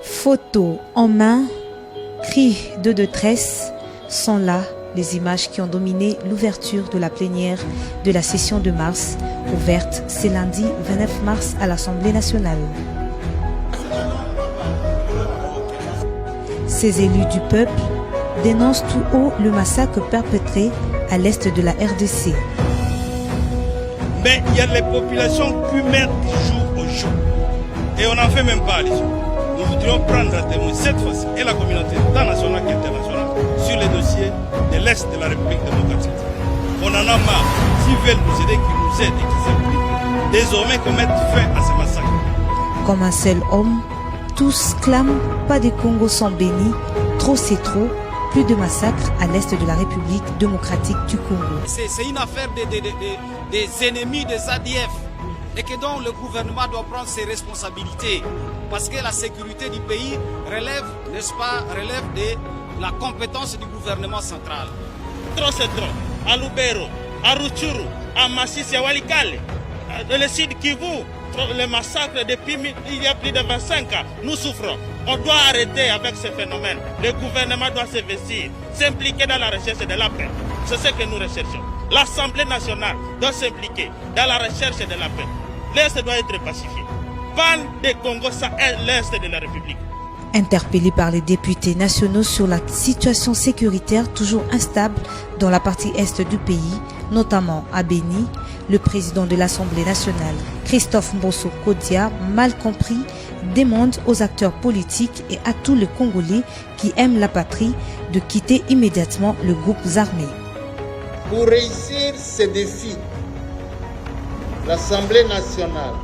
Photos en main, cris de détresse sont là les images qui ont dominé l'ouverture de la plénière de la session de mars, ouverte ce lundi 29 mars à l'Assemblée nationale. Ces élus du peuple dénoncent tout haut le massacre perpétré à l'est de la RDC. Mais il y a les populations qui meurent jour au jour. Et on n'en fait même pas allusion. Nous voudrions prendre à témoin cette fois-ci et la communauté, tant nationale qu'internationale, sur les dossiers de l'Est de la République démocratique. On en a marre. S'ils veulent nous aider, qu'ils nous aident et qu'ils s'impliquent. Désormais qu'on mette fin à ce massacre. Comme un seul homme, tous clament « Pas de Congo sans béni, trop c'est trop ». Plus de massacres à l'est de la République démocratique du Congo. C'est une affaire des ennemis des ADF et que donc le gouvernement doit prendre ses responsabilités parce que la sécurité du pays relève, n'est-ce pas, relève de la compétence du gouvernement central. Trop c'est trop. À Lubero, à Rutshuru, à Masisi, à Walikale, le sud Kivu, le massacre depuis il y a plus de 25 ans, nous souffrons. On doit arrêter avec ce phénomène. Le gouvernement doit s'investir, s'impliquer dans la recherche de la paix. C'est ce que nous recherchons. L'Assemblée nationale doit s'impliquer dans la recherche de la paix. L'Est doit être pacifié. Pas de Congo, ça est l'Est de la République. Interpellé par les députés nationaux sur la situation sécuritaire toujours instable dans la partie est du pays, notamment à Béni, le président de l'Assemblée nationale, Christophe Mbosso Kodia, mal compris, demande aux acteurs politiques et à tous les Congolais qui aiment la patrie de quitter immédiatement le groupe armé. Pour réussir ces défis, l'Assemblée nationale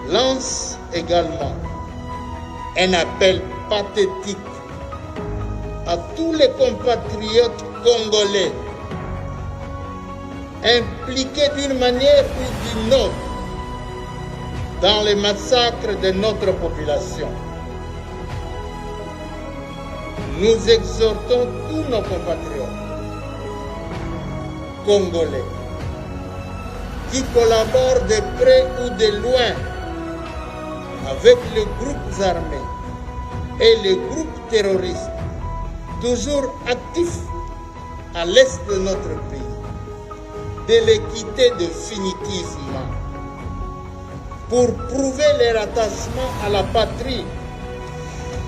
lance également un appel pathétique à tous les compatriotes congolais impliqués d'une manière ou d'une autre dans les massacres de notre population. Nous exhortons tous nos compatriotes congolais qui collaborent de près ou de loin avec les groupes armés et les groupes terroristes toujours actifs à l'est de notre pays, de les quitter définitivement pour prouver leur attachement à la patrie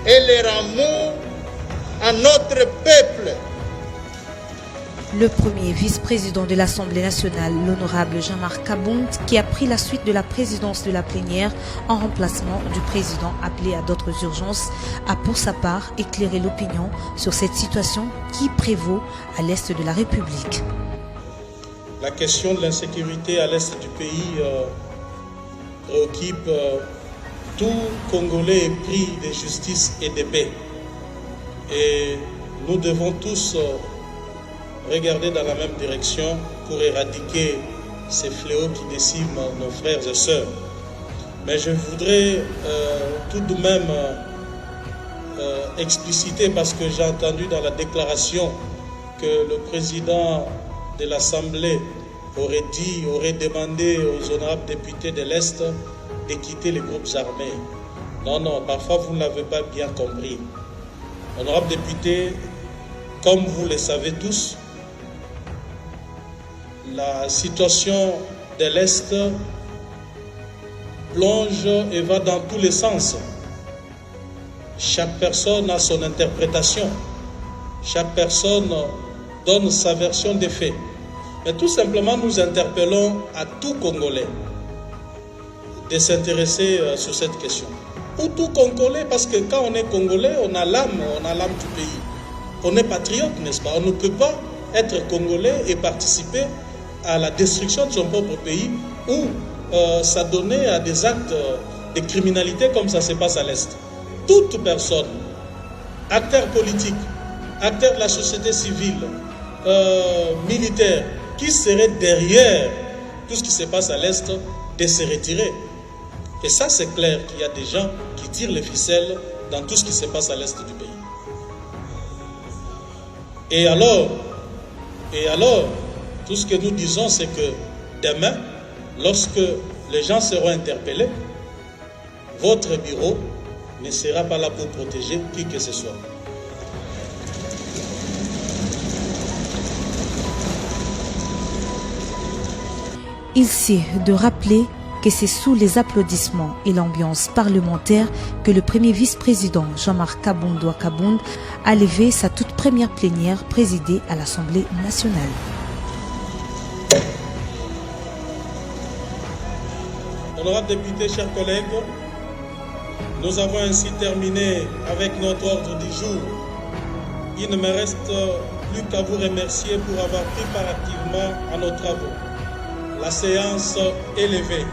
et leur amour à notre peuple. Le premier vice-président de l'Assemblée nationale, l'honorable Jean-Marc Kabund, qui a pris la suite de la présidence de la plénière en remplacement du président appelé à d'autres urgences, a pour sa part éclairé l'opinion sur cette situation qui prévaut à l'est de la République. La question de l'insécurité à l'est du pays préoccupe tout Congolais épris de justice et de paix. Et nous devons tous regarder dans la même direction pour éradiquer ces fléaux qui déciment nos frères et sœurs. Mais je voudrais tout de même expliciter, parce que j'ai entendu dans la déclaration que le président de l'Assemblée aurait demandé aux honorables députés de l'Est de quitter les groupes armés. Non, parfois vous ne l'avez pas bien compris. Honorables députés, comme vous le savez tous, la situation de l'Est plonge et va dans tous les sens. Chaque personne a son interprétation. Chaque personne donne sa version des faits. Mais tout simplement, nous interpellons à tout Congolais de s'intéresser sur cette question. Ou tout Congolais, parce que quand on est Congolais, on a l'âme du pays. On est patriote, n'est-ce pas? On ne peut pas être Congolais et participer à la destruction de son propre pays ou s'adonner à des actes de criminalité comme ça se passe à l'Est. Toute personne, acteur politique, acteur de la société civile, militaire, qui serait derrière tout ce qui se passe à l'Est, de se retirer. Et ça, c'est clair qu'il y a des gens qui tirent les ficelles dans tout ce qui se passe à l'Est du pays. Et alors, tout ce que nous disons, c'est que demain, lorsque les gens seront interpellés, votre bureau ne sera pas là pour protéger qui que ce soit. Ici, de rappeler que c'est sous les applaudissements et l'ambiance parlementaire que le premier vice-président Jean-Marc Kabound Ouakabound a levé sa toute première plénière présidée à l'Assemblée nationale. Honorables députés, chers collègues, nous avons ainsi terminé avec notre ordre du jour. Il ne me reste plus qu'à vous remercier pour avoir pris part activement à nos travaux. La séance est levée.